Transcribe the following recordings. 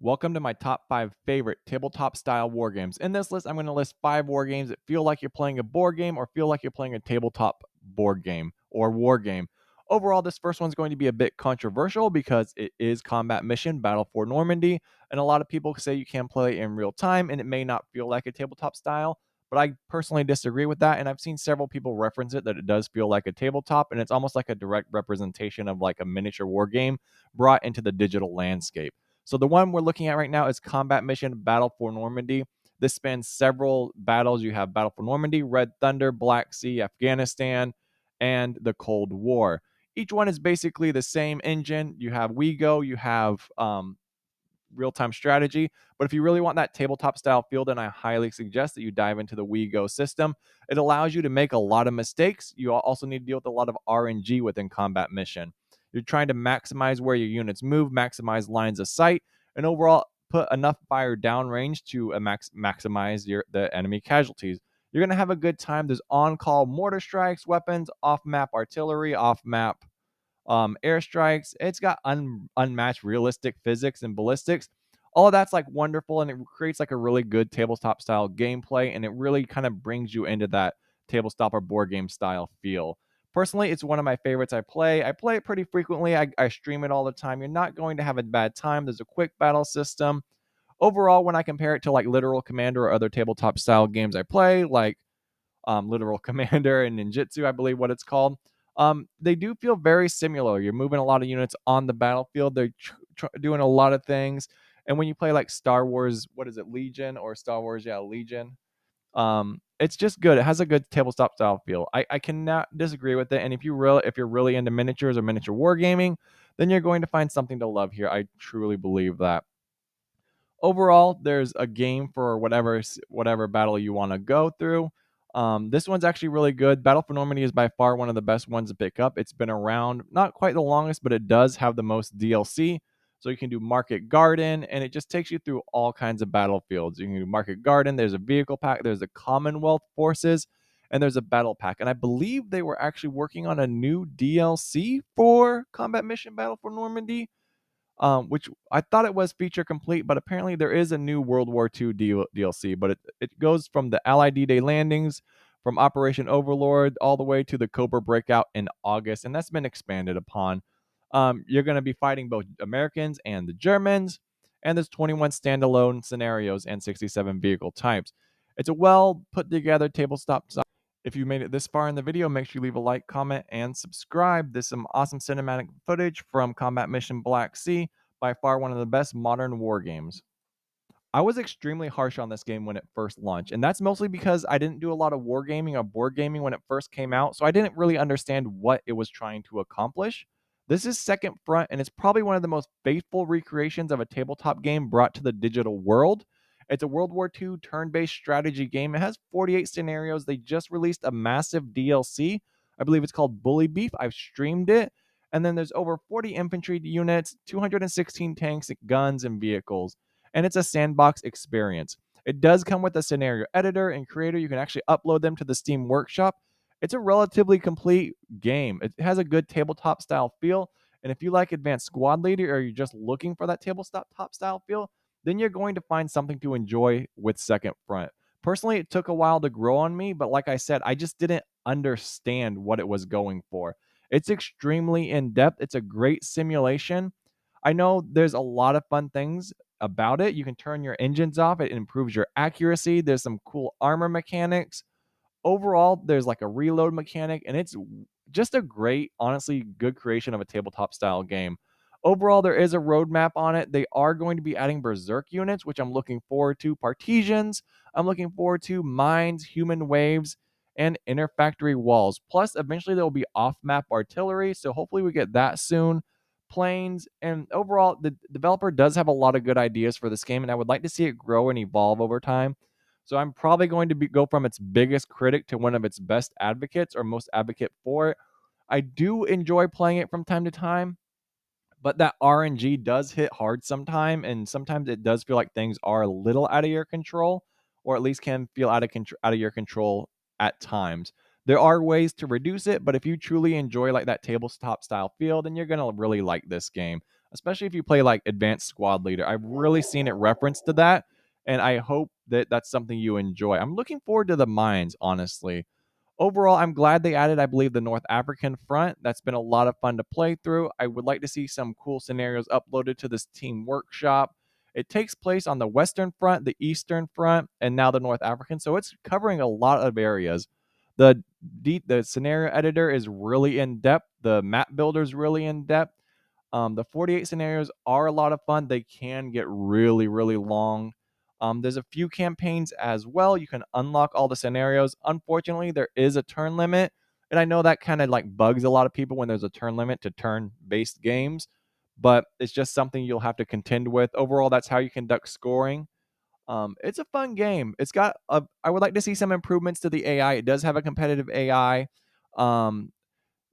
Welcome to my top 5 favorite tabletop style war games. In this list, I'm going to list 5 war games that feel like you're playing a board game or feel like you're playing a tabletop board game or war game. Overall, this first one's going to be a bit controversial because it is Combat Mission Battle for Normandy, and a lot of people say you can play it in real time and it may not feel like a tabletop style, but I personally disagree with that, and I've seen several people reference it that it does feel like a tabletop, and it's almost like a direct representation of like a miniature war game brought into the digital landscape. So the one we're looking at right now is Combat Mission Battle for Normandy. This spans several battles. You have Battle for Normandy, Red Thunder, Black Sea, Afghanistan, and the Cold War. Each one is basically the same engine. You have WeGo, you have real-time strategy. But if you really want that tabletop style feel, then I highly suggest that you dive into the WeGo system. It allows you to make a lot of mistakes. You also need to deal with a lot of RNG within Combat Mission. You're trying to maximize where your units move, maximize lines of sight, and overall put enough fire downrange to maximize the enemy casualties. You're going to have a good time. There's on-call mortar strikes, weapons, off-map artillery, off-map airstrikes. It's got unmatched realistic physics and ballistics. All of that's like wonderful, and it creates like a really good tabletop style gameplay, and it really kind of brings you into that tabletop or board game style feel. Personally, it's one of my favorites. I play it pretty frequently. I stream it all the time. You're not going to have a bad time. There's a quick battle system. Overall, when I compare it to like Literal Commander or other tabletop style games I play, like Literal Commander and Ninjutsu, I believe what it's called. They do feel very similar. You're moving a lot of units on the battlefield. They're doing a lot of things. And when you play like Star Wars, what is it, Legion or Star Wars? Yeah, Legion. It's just good. It has a good tabletop style feel. I cannot disagree with it. And if you're really into miniatures or miniature wargaming, then you're going to find something to love here. I truly believe that. Overall, there's a game for whatever battle you want to go through. This one's actually really good. Battle for Normandy is by far one of the best ones to pick up. It's been around not quite the longest, but it does have the most DLC. So you can do Market Garden, and it just takes you through all kinds of battlefields. You can do Market Garden, there's a vehicle pack, there's the Commonwealth Forces, and there's a battle pack. And I believe they were actually working on a new DLC for Combat Mission Battle for Normandy, which I thought it was feature complete, but apparently there is a new World War II DLC. But it goes from the Allied D-Day landings, from Operation Overlord, all the way to the Cobra breakout in August, and that's been expanded upon. You're going to be fighting both Americans and the Germans, and there's 21 standalone scenarios and 67 vehicle types. It's a well put together tabletop. If you made it this far in the video, make sure you leave a like, comment, and subscribe. There's some awesome cinematic footage from Combat Mission Black Sea, by far one of the best modern war games. I was extremely harsh on this game when it first launched, and that's mostly because I didn't do a lot of wargaming or board gaming when it first came out, so I didn't really understand what it was trying to accomplish. This is Second Front, and it's probably one of the most faithful recreations of a tabletop game brought to the digital world. It's a World War II turn-based strategy game. It has 48 scenarios. They just released a massive DLC. I believe it's called Bully Beef. I've streamed it. And then there's over 40 infantry units, 216 tanks, guns, and vehicles, and it's a sandbox experience. It does come with a scenario editor and creator. You can actually upload them to the Steam Workshop. It's a relatively complete game. It has a good tabletop style feel. And if you like Advanced Squad Leader or you're just looking for that tabletop style feel, then you're going to find something to enjoy with Second Front. Personally, it took a while to grow on me, but like I said, I just didn't understand what it was going for. It's extremely in depth. It's a great simulation. I know there's a lot of fun things about it. You can turn your engines off, it improves your accuracy. There's some cool armor mechanics. Overall, there's like a reload mechanic, and it's just a great, honestly, good creation of a tabletop style game. Overall, there is a roadmap on it. They are going to be adding Berserk units, which I'm looking forward to. Partesians, I'm looking forward to. Mines, human waves, and inner factory walls. Plus, eventually, there will be off map artillery, so hopefully, we get that soon. Planes, and overall, the developer does have a lot of good ideas for this game, and I would like to see it grow and evolve over time. So I'm probably going to go from its biggest critic to one of its best advocates or most advocate for it. I do enjoy playing it from time to time, but that RNG does hit hard sometime, and sometimes it does feel like things are a little out of your control, or at least can feel out of your control at times. There are ways to reduce it, but if you truly enjoy like that tabletop style feel, then you're gonna really like this game. especially if you play like Advanced Squad Leader. I've really seen it referenced to that, and I hope that that's something you enjoy. I'm looking forward to the mines, honestly. Overall, I'm glad they added, I believe, the North African front. That's been a lot of fun to play through. I would like to see some cool scenarios uploaded to this team workshop. It takes place on the Western Front, the Eastern Front, and now the North African. So it's covering a lot of areas. The scenario editor is really in depth. The map builder is really in depth. The 48 scenarios are a lot of fun. They can get really, really long. There's a few campaigns as well. You can unlock all the scenarios. Unfortunately, there is a turn limit. And I know that kind of like bugs a lot of people when there's a turn limit to turn based games, but it's just something you'll have to contend with. Overall, that's how you conduct scoring. It's a fun game. I would like to see some improvements to the AI. It does have a competitive AI. Um,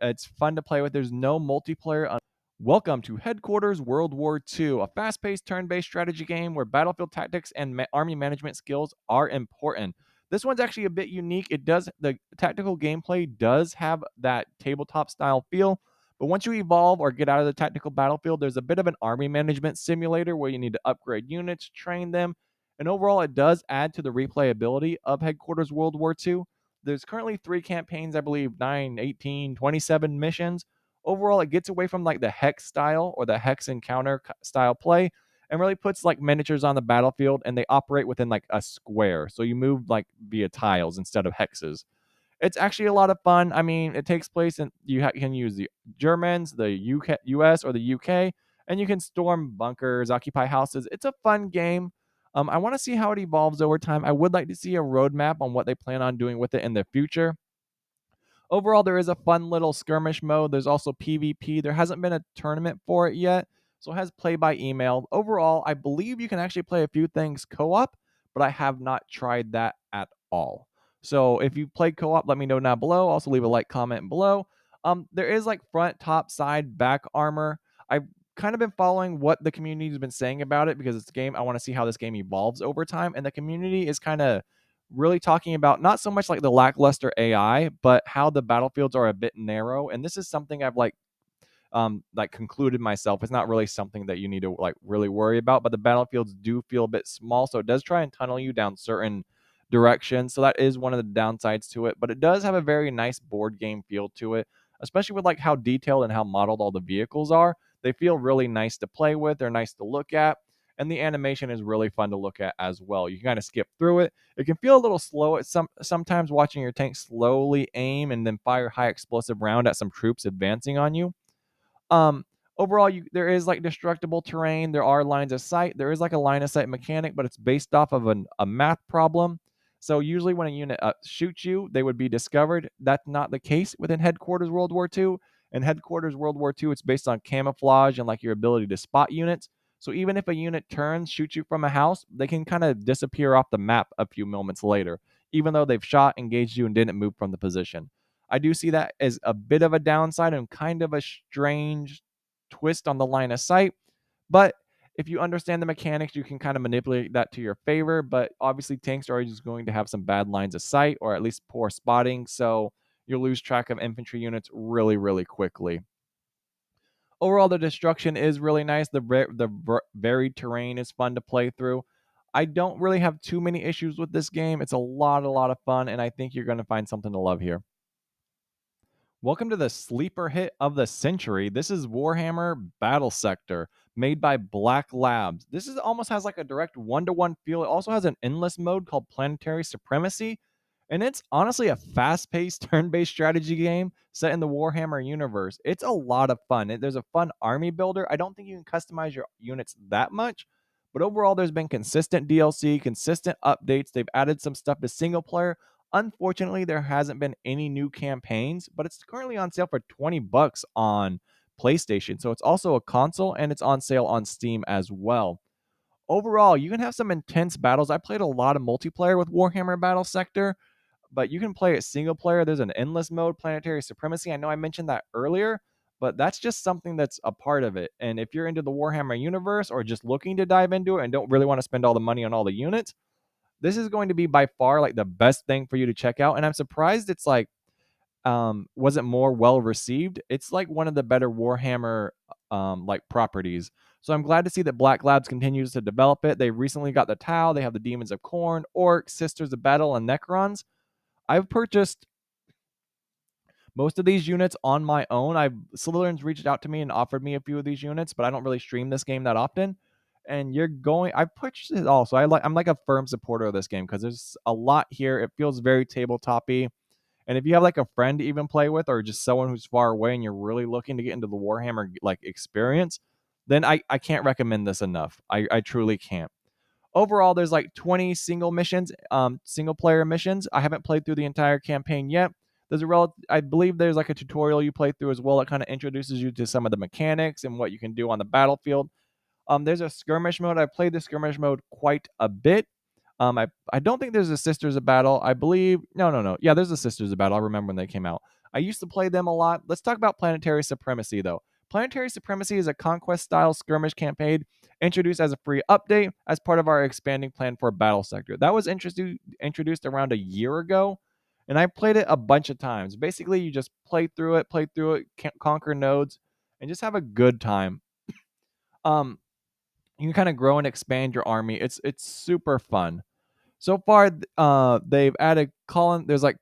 it's fun to play with. There's no multiplayer. Welcome to Headquarters World War II, a fast paced turn based strategy game where battlefield tactics and army management skills are important. This one's actually a bit unique. The tactical gameplay does have that tabletop style feel, but once you evolve or get out of the tactical battlefield, there's a bit of an army management simulator where you need to upgrade units, train them, and overall, it does add to the replayability of Headquarters World War II. There's currently 3 campaigns, I believe 9, 18, 27 missions. Overall, it gets away from like the hex style or the hex encounter style play and really puts like miniatures on the battlefield, and they operate within like a square. So you move like via tiles instead of hexes. It's actually a lot of fun. I mean, it takes place in can use the Germans, the US or the UK, and you can storm bunkers, occupy houses. It's a fun game. I want to see how it evolves over time. I would like to see a roadmap on what they plan on doing with it in the future. Overall, there is a fun little skirmish mode. There's also PvP. There hasn't been a tournament for it yet, so it has play by email. Overall, I believe you can actually play a few things co-op, but I have not tried that at all. So if you played co-op, let me know down below. Also leave a like, comment below. There is like front, top, side, back armor. I've kind of been following what the community has been saying about it because it's a game. I want to see how this game evolves over time, and the community is kind of really talking about not so much like the lackluster AI, but how the battlefields are a bit narrow. And this is something I've like concluded myself. It's not really something that you need to like really worry about, but the battlefields do feel a bit small, so it does try and tunnel you down certain directions. So that is one of the downsides to it, but it does have a very nice board game feel to it, especially with like how detailed and how modeled all the vehicles are. They feel really nice to play with. They're nice to look at. And the animation is really fun to look at as well. You can kind of skip through it. It can feel a little slow at sometimes watching your tank slowly aim and then fire high explosive round at some troops advancing on you. um, Overall, there is like destructible terrain. There are lines of sight. There is like a line of sight mechanic, but it's based off of a math problem. So usually, when a unit shoots you, they would be discovered. That's not the case within Headquarters World War II. In Headquarters World War II, it's based on camouflage and like your ability to spot units. So even if a unit turns, shoots you from a house, they can kind of disappear off the map a few moments later, even though they've shot, engaged you, and didn't move from the position. I do see that as a bit of a downside and kind of a strange twist on the line of sight. But if you understand the mechanics, you can kind of manipulate that to your favor. But obviously, tanks are always going to have some bad lines of sight or at least poor spotting. So you'll lose track of infantry units really, really quickly. Overall, the destruction is really nice. The varied terrain is fun to play through. I don't really have too many issues with this game. It's a lot of fun, and I think you're going to find something to love here. Welcome to the sleeper hit of the century. This is Warhammer Battle Sector, made by Black Labs. This is almost has like a direct one-to-one feel. It also has an endless mode called Planetary Supremacy, and it's honestly a fast-paced turn-based strategy game set in the Warhammer universe. It's a lot of fun. There's a fun army builder. I don't think you can customize your units that much, but overall there's been consistent DLC, consistent updates. They've added some stuff to single player. Unfortunately, there hasn't been any new campaigns, but it's currently on sale for $20 on PlayStation. So it's also a console and it's on sale on Steam as well. Overall, you can have some intense battles. I played a lot of multiplayer with Warhammer Battle Sector, but you can play it single player. There's an endless mode, Planetary Supremacy. I know I mentioned that earlier, but that's just something that's a part of it. And if you're into the Warhammer universe or just looking to dive into it and don't really want to spend all the money on all the units, this is going to be by far like the best thing for you to check out. And I'm surprised it's like wasn't more well received. It's like one of the better Warhammer like properties. So I'm glad to see that Black Labs continues to develop it. They recently got the Tau. They have the Demons of Corn, Orcs, Sisters of Battle, and Necrons. I've purchased most of these units on my own. Slytherin's reached out to me and offered me a few of these units, but I don't really stream this game that often. And I've purchased it all. So I'm like a firm supporter of this game because there's a lot here. It feels very tabletop-y. And if you have like a friend to even play with, or just someone who's far away and you're really looking to get into the Warhammer like experience, then I can't recommend this enough. I truly can't. Overall, there's like 20 single player missions. I haven't played through the entire campaign yet. I believe there's like a tutorial you play through as well that kind of introduces you to some of the mechanics and what you can do on the battlefield. There's a skirmish mode. I played the skirmish mode quite a bit. I don't think there's a Sisters of Battle. I believe no. Yeah, there's a Sisters of Battle. I remember when they came out. I used to play them a lot. Let's talk about Planetary Supremacy though. Planetary Supremacy is a conquest style skirmish campaign introduced as a free update as part of our expanding plan for Battle Sector. That was introduced around a year ago, and I played it a bunch of times. Basically, you just play through it, conquer nodes, and just have a good time. Um, you can kind of grow and expand your army. It's super fun. So far, they've added calling. There's like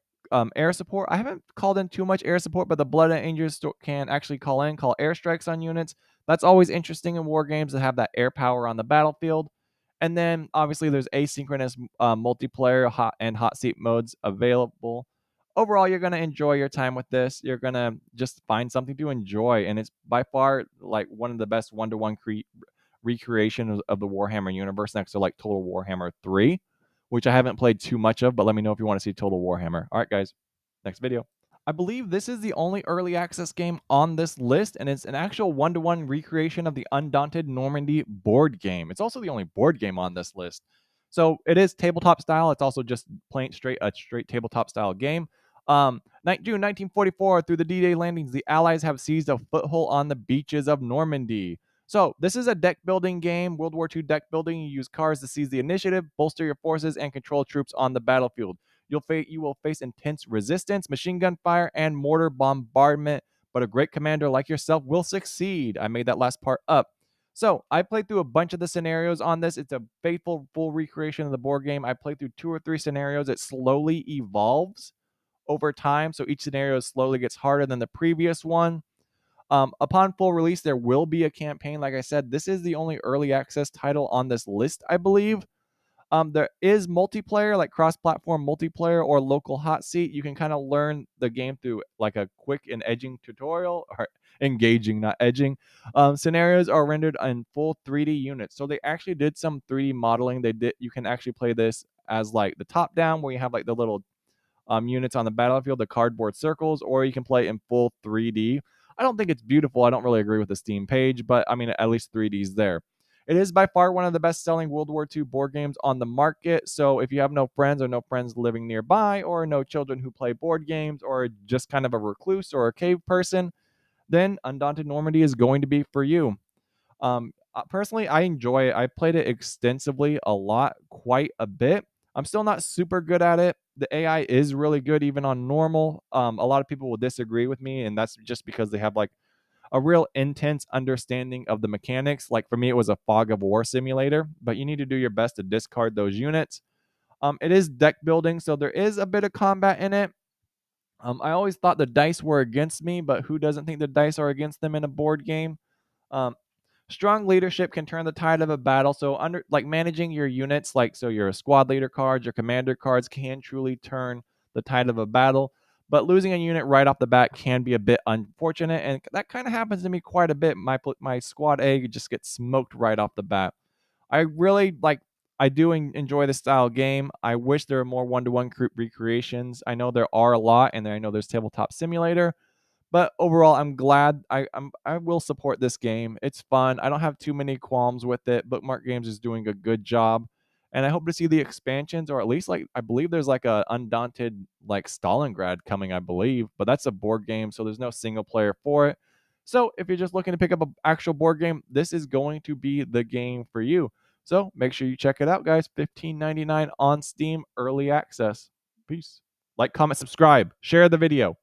air support. I haven't called in too much air support, but the Blood Angels can actually call airstrikes on units. That's always interesting in war games to have that air power on the battlefield. And then obviously there's asynchronous multiplayer hot seat modes available. Overall, you're gonna enjoy your time with this. You're gonna just find something to enjoy, and it's by far like one of the best one-to-one recreation of the Warhammer universe next to like Total Warhammer 3, which I haven't played too much of, but let me know if you want to see Total Warhammer. All right, guys, next video. I believe this is the only early access game on this list, and it's an actual one-to-one recreation of the Undaunted Normandy board game. It's also the only board game on this list. So it is tabletop style. It's also just plain a straight tabletop style game. June 1944, through the D-Day landings, the Allies have seized a foothold on the beaches of Normandy. So this is a deck building game, World War II deck building. You use cards to seize the initiative, bolster your forces, and control troops on the battlefield. You will face intense resistance, machine gun fire, and mortar bombardment, but a great commander like yourself will succeed. I made that last part up. So I played through a bunch of the scenarios on this. It's a faithful full recreation of the board game. I played through 2 or 3 scenarios. It slowly evolves over time, so each scenario slowly gets harder than the previous one. Upon full release, there will be a campaign. Like I said, this is the only early access title on this list, I believe. There is multiplayer, like cross-platform multiplayer or local hot seat. You can kind of learn the game through like a quick and edging tutorial, or engaging, not edging. Scenarios are rendered in full 3D units, so they actually did some 3D modeling. You can actually play this as like the top down, where you have like the little units on the battlefield, the cardboard circles, or you can play in full 3D. I don't think it's beautiful. I don't really agree with the Steam page, but I mean, at least 3D is there. It is by far one of the best selling World War II board games on the market. So if you have no friends or no friends living nearby, or no children who play board games, or just kind of a recluse or a cave person, then Undaunted Normandy is going to be for you. Personally, I enjoy it. I played it extensively, a lot, quite a bit. I'm still not super good at it. The AI is really good, even on normal. A lot of people will disagree with me, and that's just because they have like a real intense understanding of the mechanics. Like for me, it was a fog of war simulator, but you need to do your best to discard those units. It is deck building, so there is a bit of combat in it. I always thought the dice were against me, but who doesn't think the dice are against them in a board game? Um, Strong leadership can turn the tide of a battle. So managing your units, like so your squad leader cards, your commander cards can truly turn the tide of a battle. But losing a unit right off the bat can be a bit unfortunate, and that kind of happens to me quite a bit. My squad A just gets smoked right off the bat. I really like. I do enjoy this style game. I wish there were more one-to-one recreations. I know there are a lot, and I know there's Tabletop Simulator. But overall, I'm glad I will support this game. It's fun. I don't have too many qualms with it. Bookmark Games is doing a good job. And I hope to see the expansions, or at least like I believe there's like a Undaunted like Stalingrad coming, I believe. But that's a board game, so there's no single player for it. So if you're just looking to pick up an actual board game, this is going to be the game for you. So make sure you check it out, guys. $15.99 on Steam, early access. Peace. Like, comment, subscribe, share the video.